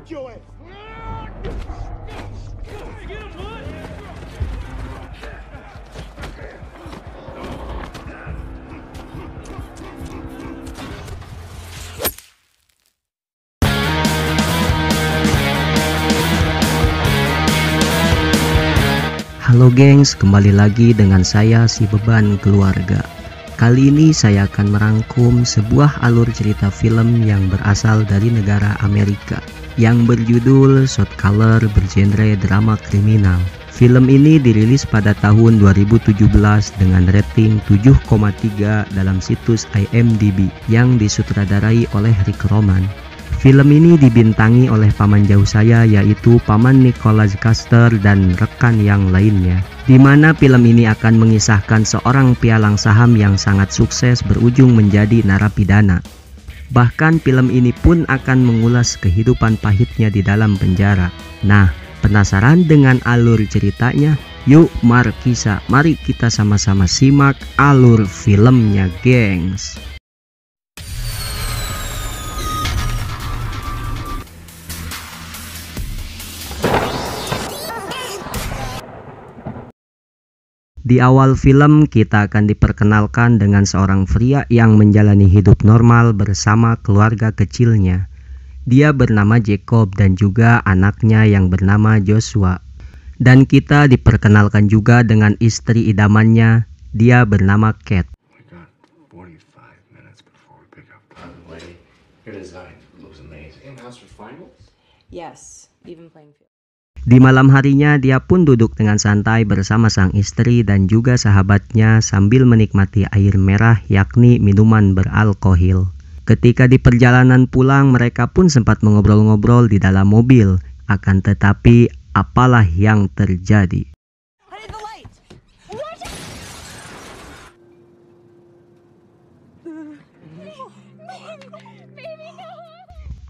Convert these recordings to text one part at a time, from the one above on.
Halo gengs, kembali lagi dengan saya si Beban Keluarga. Kali ini saya akan merangkum sebuah alur cerita film yang berasal dari negara Amerika yang berjudul Shot Caller bergenre drama kriminal. Film ini dirilis pada tahun 2017 dengan rating 7,3 dalam situs IMDb yang disutradarai oleh Rick Roman. Film ini dibintangi oleh paman jauh saya, yaitu paman Nicholas Custer dan rekan yang lainnya, di mana film ini akan mengisahkan seorang pialang saham yang sangat sukses berujung menjadi narapidana. Bahkan film ini pun akan mengulas kehidupan pahitnya di dalam penjara. Nah, penasaran dengan alur ceritanya? Yuk Markisa, mari kita sama-sama simak alur filmnya gengs. Di awal film kita akan diperkenalkan dengan seorang pria yang menjalani hidup normal bersama keluarga kecilnya. Dia bernama Jacob dan juga anaknya yang bernama Joshua. Dan kita diperkenalkan juga dengan istri idamannya, dia bernama Kate. Yes, even playing field. Di malam harinya dia pun duduk dengan santai bersama sang istri dan juga sahabatnya sambil menikmati air merah, yakni minuman beralkohol. Ketika di perjalanan pulang mereka pun sempat mengobrol-ngobrol di dalam mobil. Akan tetapi apalah yang terjadi?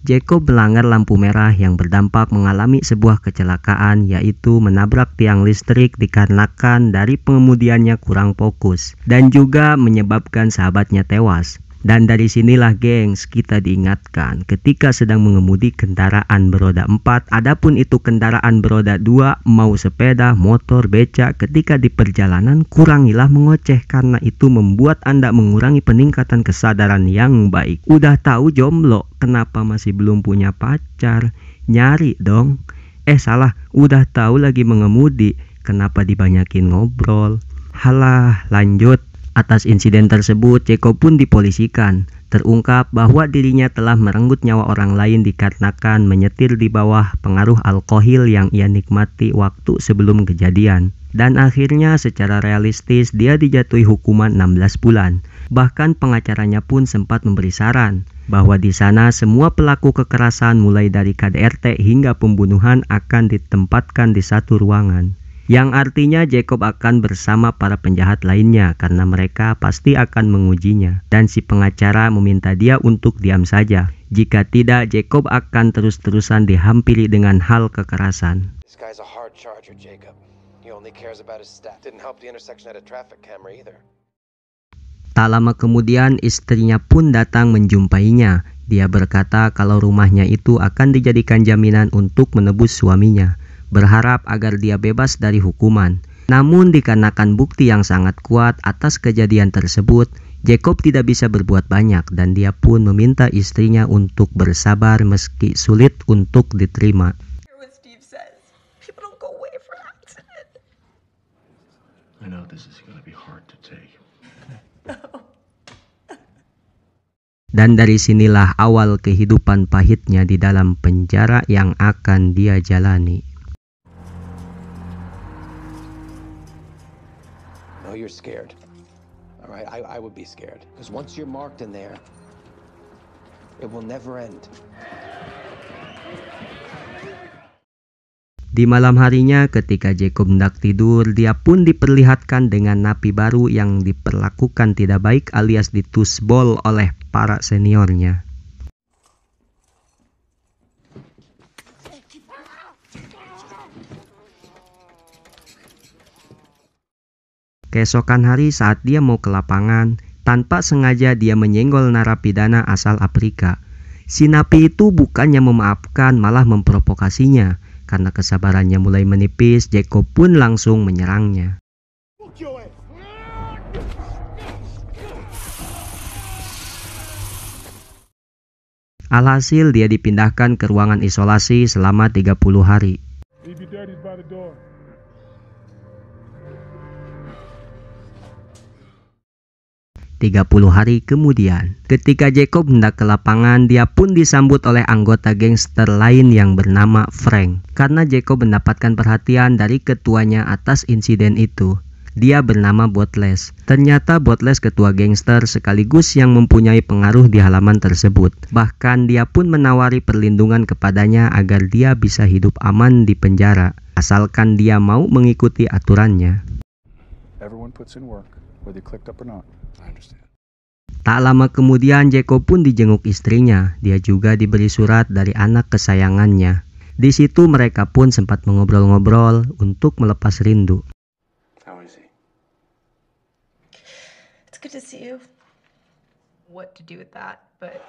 Jacob melanggar lampu merah yang berdampak mengalami sebuah kecelakaan, yaitu menabrak tiang listrik dikarenakan dari pengemudiannya kurang fokus dan juga menyebabkan sahabatnya tewas. Dan dari sinilah gengs kita diingatkan ketika sedang mengemudi kendaraan beroda 4, adapun itu kendaraan beroda 2, mau sepeda, motor, becak, ketika di perjalanan kurangilah mengoceh karena itu membuat Anda mengurangi peningkatan kesadaran yang baik. Udah tahu jomblo, kenapa masih belum punya pacar? Nyari dong. Salah, udah tahu lagi mengemudi, kenapa dibanyakin ngobrol? Halah, lanjut. Atas insiden tersebut, Jacob pun dipolisikan. Terungkap bahwa dirinya telah merenggut nyawa orang lain dikarenakan menyetir di bawah pengaruh alkohol yang ia nikmati waktu sebelum kejadian. Dan akhirnya secara realistis dia dijatuhi hukuman 16 bulan. Bahkan pengacaranya pun sempat memberi saran bahwa di sana semua pelaku kekerasan mulai dari KDRT hingga pembunuhan akan ditempatkan di satu ruangan. Yang artinya Jacob akan bersama para penjahat lainnya karena mereka pasti akan mengujinya. Dan si pengacara meminta dia untuk diam saja. Jika tidak, Jacob akan terus-terusan dihampiri dengan hal kekerasan. Tak lama kemudian istrinya pun datang menjumpainya. Dia berkata kalau rumahnya itu akan dijadikan jaminan untuk menebus suaminya, berharap agar dia bebas dari hukuman. Namun dikarenakan bukti yang sangat kuat atas kejadian tersebut, Jacob tidak bisa berbuat banyak dan dia pun meminta istrinya untuk bersabar meski sulit untuk diterima. Dan dari sinilah awal kehidupan pahitnya di dalam penjara yang akan dia jalani. You're scared. All right, I would be scared because once you're marked in there, it will never end. Di malam harinya ketika Jacob hendak tidur, dia pun diperlihatkan dengan napi baru yang diperlakukan tidak baik alias ditusbol oleh para seniornya. Keesokan hari saat dia mau ke lapangan, tanpa sengaja dia menyenggol narapidana asal Afrika. Si napi itu bukannya memaafkan, malah memprovokasinya. Karena kesabarannya mulai menipis, Jacob pun langsung menyerangnya. Alhasil dia dipindahkan ke ruangan isolasi selama 30 hari. 30 hari kemudian, ketika Jacob hendak ke lapangan, dia pun disambut oleh anggota gangster lain yang bernama Frank. Karena Jacob mendapatkan perhatian dari ketuanya atas insiden itu. Dia bernama Boutles. Ternyata Boutles ketua gangster sekaligus yang mempunyai pengaruh di halaman tersebut. Bahkan dia pun menawari perlindungan kepadanya agar dia bisa hidup aman di penjara, asalkan dia mau mengikuti aturannya. Everyone puts in work, whether you clicked up or not. I understand. Tak lama kemudian Jacob pun dijenguk istrinya. Dia juga diberi surat dari anak kesayangannya. Di situ mereka pun sempat mengobrol-ngobrol untuk melepas rindu. How is he? It's good to see you. What to do with that, but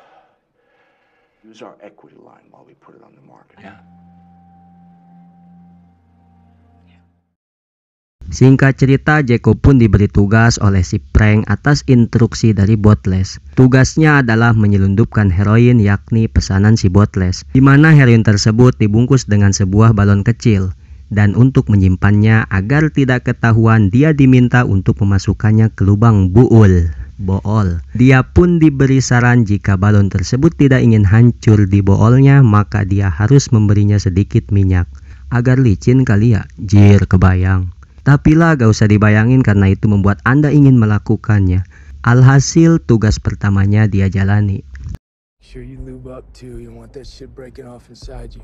Use our equity line while we put it on the market. Yeah. Singkat cerita, Jacob pun diberi tugas oleh si Frank atas instruksi dari Boutles. Tugasnya adalah menyelundupkan heroin, yakni pesanan si Boutles, di mana heroin tersebut dibungkus dengan sebuah balon kecil. Dan untuk menyimpannya agar tidak ketahuan, dia diminta untuk memasukkannya ke lubang bool. Dia pun diberi saran jika balon tersebut tidak ingin hancur di boolnya, maka dia harus memberinya sedikit minyak. Agar licin kali ya, jir kebayang. Tapi lah gak usah dibayangin karena itu membuat Anda ingin melakukannya. Alhasil tugas pertamanya dia jalani. Sure you lube up too, you want that shit breaking off inside you.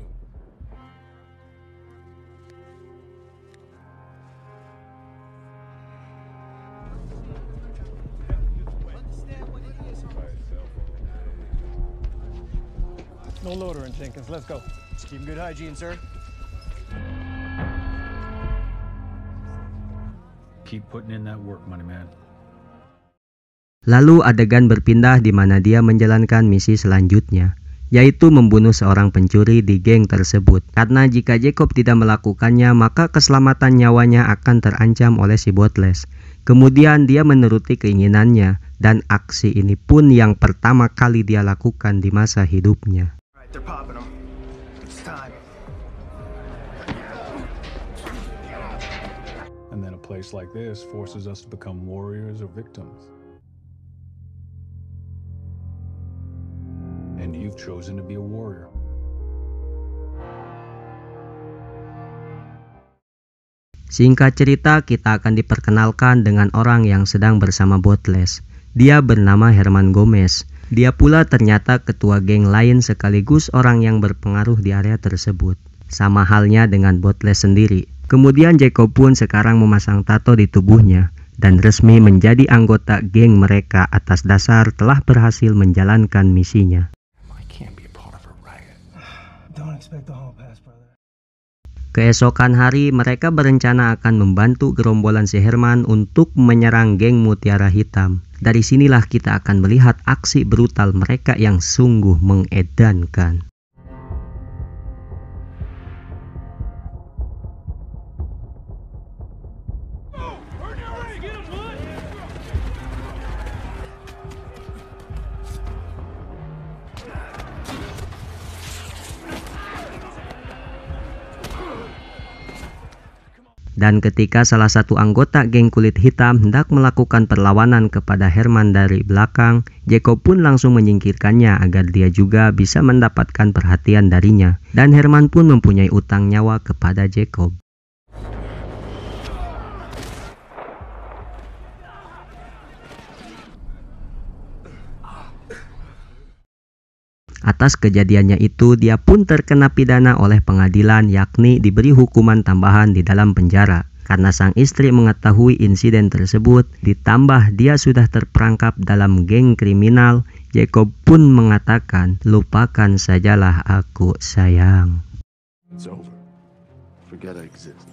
No loitering, Jenkins. Let's go. Keep good hygiene, sir. Keep putting in that work, money man. Lalu adegan berpindah di mana dia menjalankan misi selanjutnya, yaitu membunuh seorang pencuri di geng tersebut. Karena jika Jacob tidak melakukannya, maka keselamatan nyawanya akan terancam oleh si Boutles. Kemudian dia menuruti keinginannya, dan aksi ini pun yang pertama kali dia lakukan di masa hidupnya. They're popping them. It's time. And then a place like this forces us to become warriors or victims. And you've chosen to be a warrior. Singkat cerita, kita akan diperkenalkan dengan orang yang sedang bersama Boutles. Dia bernama Herman Gomez. Dia pula ternyata ketua geng lain sekaligus orang yang berpengaruh di area tersebut. Sama halnya dengan Boutles sendiri. Kemudian Jacob pun sekarang memasang tato di tubuhnya dan resmi menjadi anggota geng mereka atas dasar telah berhasil menjalankan misinya. I can't be a part of a riot. Don't expect the whole pass, brother. Keesokan hari mereka berencana akan membantu gerombolan si Herman untuk menyerang geng Mutiara Hitam. Dari sinilah kita akan melihat aksi brutal mereka yang sungguh mengedankan. Dan ketika salah satu anggota geng kulit hitam hendak melakukan perlawanan kepada Herman dari belakang, Jacob pun langsung menyingkirkannya agar dia juga bisa mendapatkan perhatian darinya. Dan Herman pun mempunyai utang nyawa kepada Jacob. Atas kejadiannya itu, dia pun terkena pidana oleh pengadilan, yakni diberi hukuman tambahan di dalam penjara. Karena sang istri mengetahui insiden tersebut, ditambah dia sudah terperangkap dalam geng kriminal, Jacob pun mengatakan, "Lupakan sajalah aku, sayang." It's over. Forget I exist.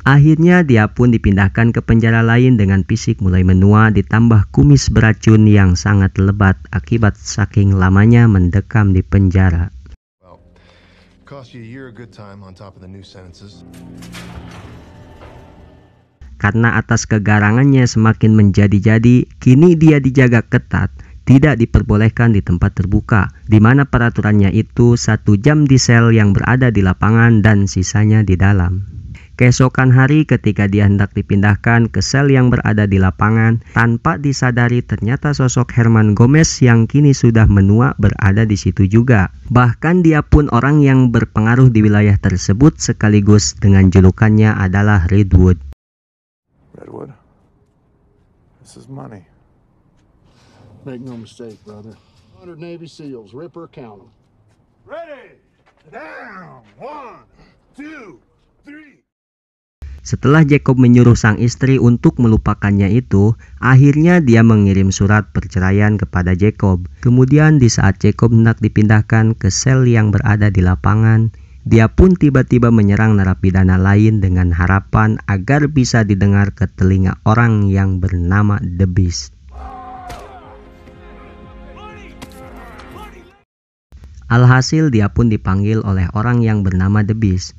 Akhirnya dia pun dipindahkan ke penjara lain dengan fisik mulai menua ditambah kumis beracun yang sangat lebat akibat saking lamanya mendekam di penjara. Well, cost you a year of good time on top of the new sentences. Karena atas kegarangannya semakin menjadi-jadi, kini dia dijaga ketat, tidak diperbolehkan di tempat terbuka, di mana peraturannya itu 1 jam di sel yang berada di lapangan dan sisanya di dalam. Keesokan hari ketika dia hendak dipindahkan ke sel yang berada di lapangan, tanpa disadari ternyata sosok Herman Gomez yang kini sudah menua berada di situ juga. Bahkan dia pun orang yang berpengaruh di wilayah tersebut sekaligus dengan julukannya adalah Redwood. Redwood, this is money. Make no mistake, brother. 100 Navy SEALs, Ripper, count them. Ready, down, 1, 2, 3. Setelah Jacob menyuruh sang istri untuk melupakannya itu, akhirnya dia mengirim surat perceraian kepada Jacob. Kemudian di saat Jacob hendak dipindahkan ke sel yang berada di lapangan, dia pun tiba-tiba menyerang narapidana lain dengan harapan agar bisa didengar ke telinga orang yang bernama The Beast. Alhasil dia pun dipanggil oleh orang yang bernama The Beast.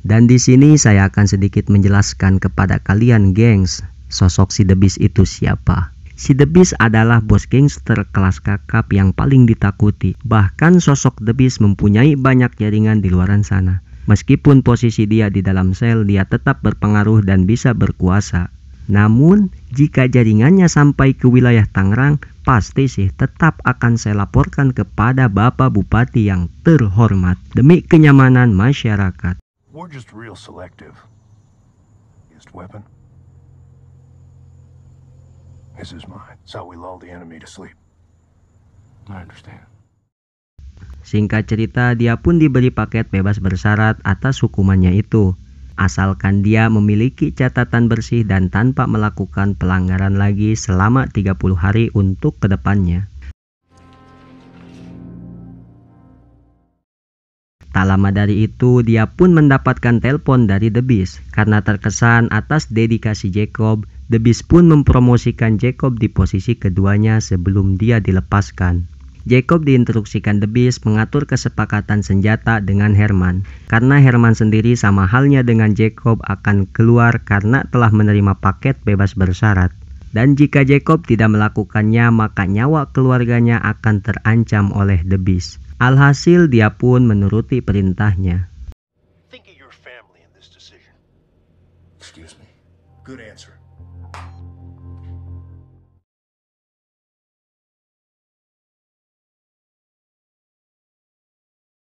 Dan di sini saya akan sedikit menjelaskan kepada kalian, gengs, sosok si The Beast itu siapa. Si The Beast adalah bos gangster kelas kakap yang paling ditakuti. Bahkan sosok The Beast mempunyai banyak jaringan di luaran sana. Meskipun posisi dia di dalam sel, dia tetap berpengaruh dan bisa berkuasa. Namun, jika jaringannya sampai ke wilayah Tangerang, pasti sih tetap akan saya laporkan kepada Bapak Bupati yang terhormat demi kenyamanan masyarakat. We're just real selective. Used weapon. This is mine. It's how we lull the enemy to sleep. I understand. Singkat cerita, dia pun diberi paket bebas bersyarat atas hukumannya itu. Asalkan dia memiliki catatan bersih dan tanpa melakukan pelanggaran lagi selama 30 hari untuk kedepannya. Tak lama dari itu, dia pun mendapatkan telepon dari The Beast. Karena terkesan atas dedikasi Jacob, The Beast pun mempromosikan Jacob di posisi keduanya sebelum dia dilepaskan. Jacob diinstruksikan The Beast mengatur kesepakatan senjata dengan Herman. Karena Herman sendiri sama halnya dengan Jacob akan keluar karena telah menerima paket bebas bersyarat. Dan jika Jacob tidak melakukannya, maka nyawa keluarganya akan terancam oleh The Beast. Alhasil dia pun menuruti perintahnya. Think of your family in this decision. Excuse me. Good answer.